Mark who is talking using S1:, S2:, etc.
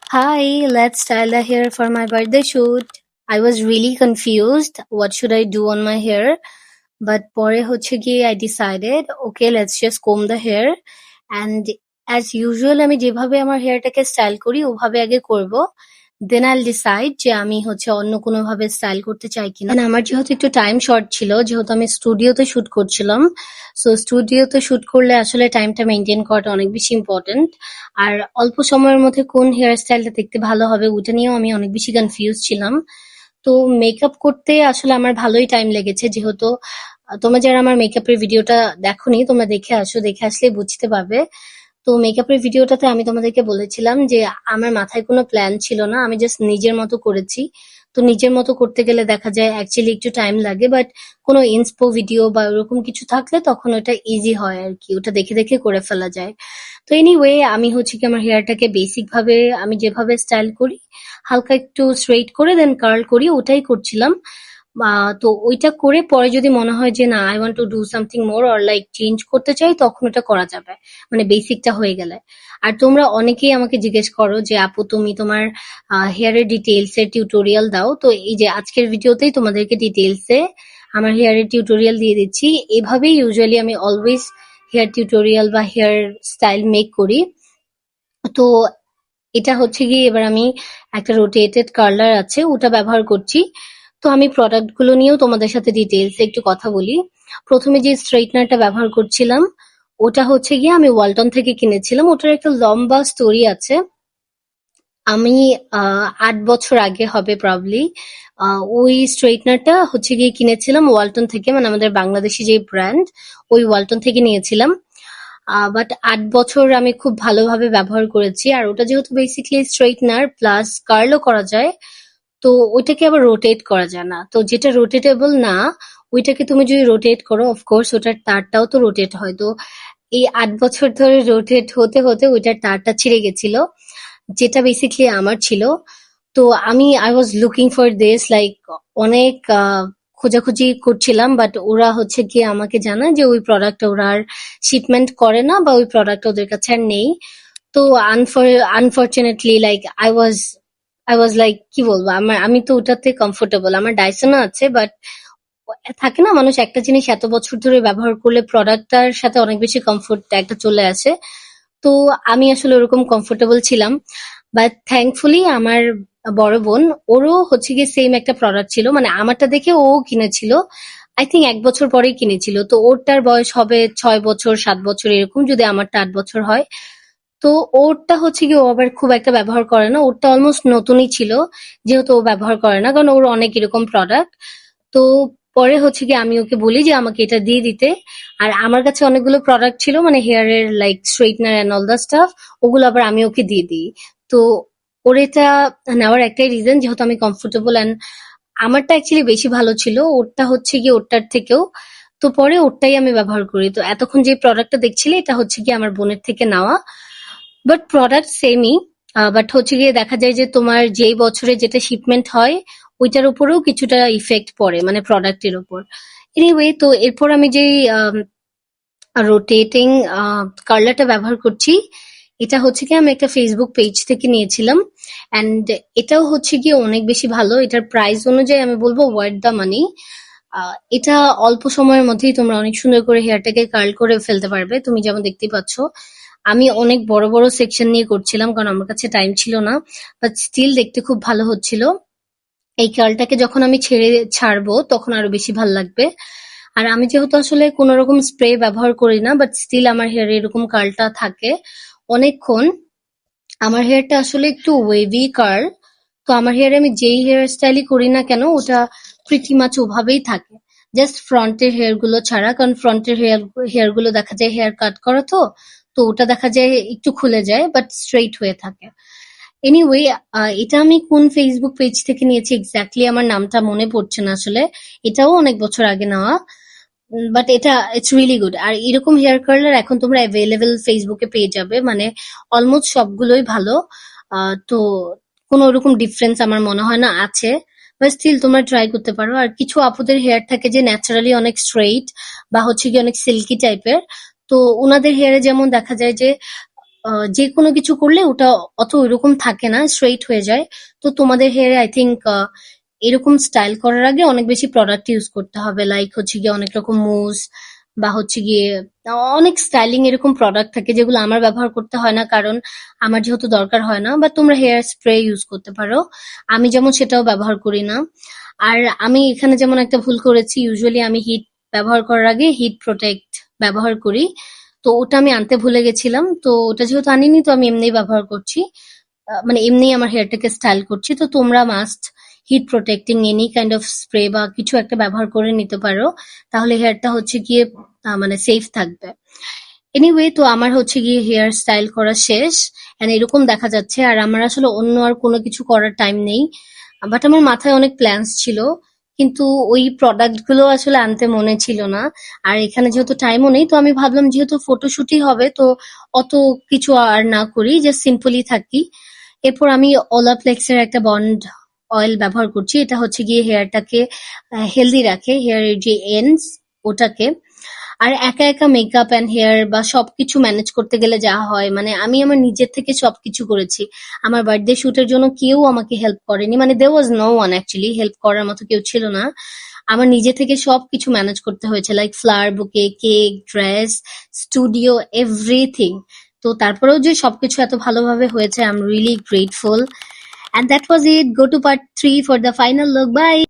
S1: Hi, let's style the hair for my birthday shoot. I was really confused. What should I do on my hair? But পরে হচ্ছে গিয়ে I decided, okay, let's just comb the hair. And as usual, আমি যেভাবে আমার হেয়ারটাকে style করি ওভাবে আগে করব। Then I'll decide যে আমি হচ্ছে অন্য কোনো ভাবে স্টাইল করতে চাই কিনা। And আমার যেহেতু একটু টাইম শর্ট ছিল, যেহেতু আমি স্টুডিওতে শুট করছিলাম, সো স্টুডিওতে শুট করলে আসলে টাইমটা মেনটেন করাটা অনেক বেশি ইম্পর্টেন্ট। আর অল্প সময়ের মধ্যে কোন হেয়ার স্টাইলটা দেখতে ভালো হবে ওটা নিয়েও আমি অনেক বেশি কনফিউজ ছিলাম। তো মেকআপ করতে আসলে আমার ভালোই টাইম লেগেছে, যেহেতু তোমরা যারা আমার মেকআপের ভিডিওটা দেখোনি তোমরা দেখে আসো, দেখে আসলেই বুঝতে পারবে। তো মেকআপের ভিডিওটাতে আমি তোমাদেরকে বলেছিলাম যে আমার মাথায় কোনো প্ল্যান ছিল না, আমি জাস্ট নিজের মতো করেছি। তো নিজের মতো করতে গেলে দেখা যায় অ্যাকচুয়ালি একটু টাইম লাগে, বাট কোনো ইন্সপো ভিডিও বা ওরকম কিছু থাকলে তখন ওটা ইজি হয় আর কি, ওটা দেখে দেখে করে ফেলা যায়। তো এনিওয়ে আমি হচ্ছে কি আমার হেয়ারটাকে বেসিক ভাবে আমি যেভাবে স্টাইল করি, হালকা একটু স্ট্রেইট করে দেন কার্ল করি, ওটাই করছিলাম। তো ওইটা করে পরে যদি মনে হয় যে না I want to do something more or like change করতে চাই, তখন ওটা করা যাবে, মানে বেসিকটা হয়ে গেলে। আর তোমরা অনেকেই আমাকে জিজ্ঞেস করো যে আপু তুমি তোমার হেয়ারের ডিটেইলস এর টিউটোরিয়াল দাও, তো এই যে আজকের ভিডিওতেই তোমাদেরকে ডিটেইলসে আমার হেয়ারের টিউটোরিয়াল দিয়ে দিচ্ছি। এভাবেই ইউজুয়ালি আমি অলওয়েজ হেয়ার টিউটোরিয়াল বা হেয়ার স্টাইল মেক করি। তো এটা হচ্ছে গিয়ে এবার আমি একটা রোটেটেড কার্লার আছে ওটা ব্যবহার করছি। তো আমি প্রোডাক্ট গুলো নিয়েও তোমাদের সাথে ডিটেইলস একটু কথা বলি। প্রথমে যে স্ট্রেইটনারটা ব্যবহার করছিলাম ওটা হচ্ছে গিয়ে আমি ওয়ালটন থেকে কিনেছিলাম, ওটার একটা লম্বা স্টোরি আছে। আমি ৮ বছর আগে হবে প্রবাবলি ওই স্ট্রেইটনারটা হচ্ছে গিয়ে কিনেছিলাম ওয়ালটন থেকে, মানে আমাদের বাংলাদেশি যে ব্র্যান্ড ওই ওয়ালটন থেকে নিয়েছিলাম। বাট ৮ বছর আমি খুব ভালোভাবে ব্যবহার করেছি। আর ওটা যেহেতু বেসিক্যালি স্ট্রেইটনার প্লাস কার্লও করা যায়, তো ওইটাকে আবার রোটেট করা যায় না। তো যেটা রোটেটেবল না ওইটাকে তুমি যদি রোটেট করো অফকোর্স ওটার তারটাও তো রোটেট হয়। তো এই ৮ বছর ধরে রোটেট হতে হতে ওইটার তারটা ছিঁড়ে গেছিল, যেটা বেসিক্যালি আমার ছিল। তো আমি I was looking for this like অনেক খোঁজাখুঁজি করছিলাম, বাট ওরা হচ্ছে গিয়ে আমাকে জানায় যে ওই প্রোডাক্টটা ওরা আর শিপমেন্ট করে না বা ওই প্রোডাক্টটা ওদের কাছে আর নেই। তো unfortunately like I was like কি বলবো, আমি তো ওটাতে কমফোর্টেবল, আমার ডাইসনও আছে, বাট থাকে না মানুষ একটা জিনিস এত বছর ধরে ব্যবহার করলে প্রোডাক্টটার সাথে অনেক বেশি কমফোর্ট একটা চলে আসে। তো আমি আসলে ওরকম কমফোর্টেবল ছিলাম। বাট থ্যাঙ্কফুলি আমার বড় বোন, ওরও হচ্ছে গিয়ে সেম একটা প্রোডাক্ট ছিল, মানে আমারটা দেখে ও কিনেছিল। আই থিঙ্ক ১ বছর পরেই কিনেছিল, তো ওরটার বয়স হবে ৬ বছর ৭ বছর এরকম, যদি আমারটা ৮ বছর হয়। তো ওরটা হচ্ছে গিয়ে ও আবার খুব একটা ব্যবহার করে না, ওরটা অলমোস্ট নতুনই ছিল, যেহেতু ও ব্যবহার করে না, কারণ ওর অনেক এরকম প্রোডাক্ট। তো পরে হচ্ছে গিয়ে আমি ওকে বলি যে আমাকে এটা দিয়ে দিতে। আর আমার কাছে অনেকগুলো প্রোডাক্ট ছিল, মানে হেয়ারের like straightener and all the stuff, ওগুলো আবার আমি ওকে দিয়ে দিই। তো ওর এটা নেওয়ার একটাই রিজন, যেহেতু আমি কমফোর্টেবল এন্ড আমারটা অ্যাকচুয়ালি বেশি ভালো ছিল, ওরটা হচ্ছে গিয়ে ওরটার থেকেও। তো পরে ওরটাই আমি ব্যবহার করি। তো এতক্ষণ যে প্রোডাক্টটা দেখছিলে এটা হচ্ছে গিয়ে আমার বোনের থেকে নেওয়া, বাট প্রোডাক্ট সেমই। বাট হচ্ছে গিয়ে দেখা যায় যে তোমার যেই বছরে যেটা শিপমেন্ট হয় ওইটার উপরেও কিছুটা ইফেক্ট পড়ে, মানে প্রোডাক্টের উপর। এনিওয়ে, তো এরপর আমি যেই রোটেটিং কার্লারটা ব্যবহার করছি, এটা হচ্ছে কি আমি একটা ফেসবুক পেজ থেকে নিয়েছিলাম। অ্যান্ড এটাও হচ্ছে গিয়ে অনেক বেশি ভালো, এটার প্রাইস অনুযায়ী আমি বলবো ওয়ার্থ দ্য মানি। এটা অল্প সময়ের মধ্যেই তোমরা অনেক সুন্দর করে হেয়ারটাকে কার্ল করে ফেলতে পারবে। তুমি যেমন দেখতেই পাচ্ছ আমি অনেক বড় বড় সেকশন নিয়ে করছিলাম, কারণ আমার কাছে টাইম ছিল না, বাট স্টিল দেখতে খুব ভালো হচ্ছিল। এই কার্লটাকে যখন আমি ছাড়বো তখন আরো বেশি ভালো লাগবে। আর আমি যেহেতু আসলে কোনো রকম স্প্রে ব্যবহার করি না, বাট স্টিল আমার হেয়ারে এরকম কার্লটা থাকে অনেকক্ষণ। আমার হেয়ারটা আসলে একটু ওয়েভি কার্ল, তো আমার হেয়ারে আমি যেই হেয়ার স্টাইলই করি না কেন ওটা প্রিটি মাচ ওভাবেই থাকে, জাস্ট ফ্রন্টের হেয়ার গুলো ছাড়া, কারণ ফ্রন্টের হেয়ার গুলো দেখা যায় হেয়ার কাট করা, তো তো ওটা দেখা যায় একটু খুলে যায় বাট স্ট্রেইট হয়ে থাকে। এনিওয়ে, এটা আমি কোন ফেসবুক পেজ থেকে নিয়েছি এক্স্যাক্টলি আমার নামটা মনে পড়ছে না আসলে, এটাও অনেক বছর আগে নেওয়া। বাট এটা ইটস রিয়েলি গুড। আর এরকম হেয়ার কার্লার এখন তোমরা অ্যাভেলেবেল ফেসবুকে পেয়ে যাবে, মানে অলমোস্ট সবগুলোই ভালো। তো কোনো ওরকম ডিফারেন্স আমার মনে হয় না আছে, বাট স্টিল তোমরা ট্রাই করতে পারো। আর কিছু আপুদের হেয়ার থাকে যে ন্যাচারালি অনেক স্ট্রেইট বা হচ্ছে কি অনেক সিল্কি টাইপের, তো ওনাদের হেয়ারে যেমন দেখা যায় যে যে কোনো কিছু করলে ওটা অত ওইরকম থাকে না, স্ট্রেইট হয়ে যায়। তো তোমাদের হেয়ারে আই থিঙ্ক এরকম স্টাইল করার আগে অনেক বেশি প্রোডাক্ট ইউজ করতে হবে, লাইক হচ্ছে গিয়ে অনেক রকম মুজ বা হচ্ছে গিয়ে অনেক স্টাইলিং এরকম প্রোডাক্ট থাকে যেগুলো আমার ব্যবহার করতে হয় না, কারণ আমার যেহেতু দরকার হয় না। বা তোমরা হেয়ার স্প্রে ইউজ করতে পারো, আমি যেমন সেটাও ব্যবহার করি না। আর আমি এখানে যেমন একটা ভুল করেছি, ইউজুয়ালি আমি হিট ব্যবহার করার আগে হিট প্রোটেক্ট ব্যবহার করি, তো ওটা আমি আনতে ভুলে গেছিলাম। তো ওটা যেহেতু আনিনি, তো আমি এমনিই ব্যবহার করছি, মানে এমনিই আমার হেয়ারটাকে স্টাইল করছি। তো তোমরা must heat protecting any kind of spray বা কিছু একটা ব্যবহার করে নিতে পারো, তাহলে হেয়ারটা হচ্ছে গিয়ে মানে সেফ থাকবে। এনিওয়ে, তো আমার হচ্ছে গিয়ে হেয়ার স্টাইল করা শেষ, এন্ড এরকম দেখা যাচ্ছে। আর আমার আসলে অন্য আর কোনো কিছু করার টাইম নেই, বাট আমার মাথায় অনেক প্ল্যানস ছিল, কিন্তু ওই প্রোডাক্ট গুলো আসলে আনতে মনে ছিল না। আর এখানে যেহেতু টাইমও নেই, তো আমি ভাবলাম যেহেতু ফটোশুটই হবে, তো অত কিছু আর না করি, জাস্ট সিম্পলি থাকি। এরপর আমি ওলাপ্লেক্স এর একটা বন্ড অয়েল ব্যবহার করছি। এটা হচ্ছে গিয়ে হেয়ারটাকে হেলদি রাখে, হেয়ারের যে এন্ডস ওটাকে। আর একা একা মেকআপ এন্ড হেয়ার বা সবকিছু ম্যানেজ করতে গেলে যা হয়, মানে আমি আমার নিজের থেকে সবকিছু করেছি। আমার বার্থডে শুটের জন্য কেউ আমাকে হেল্প করেনি, মানে there was no one actually, help করার মতো কেউ ছিল না। আমার নিজে থেকে সবকিছু ম্যানেজ করতে হয়েছে, লাইক ফ্লাওয়ার বুকে, কেক, ড্রেস, স্টুডিও, এভরিথিং। তো তারপরেও যে সবকিছু এত ভালোভাবে হয়েছে, I am really grateful. And that was it. Go to part 3 for the final look. Bye.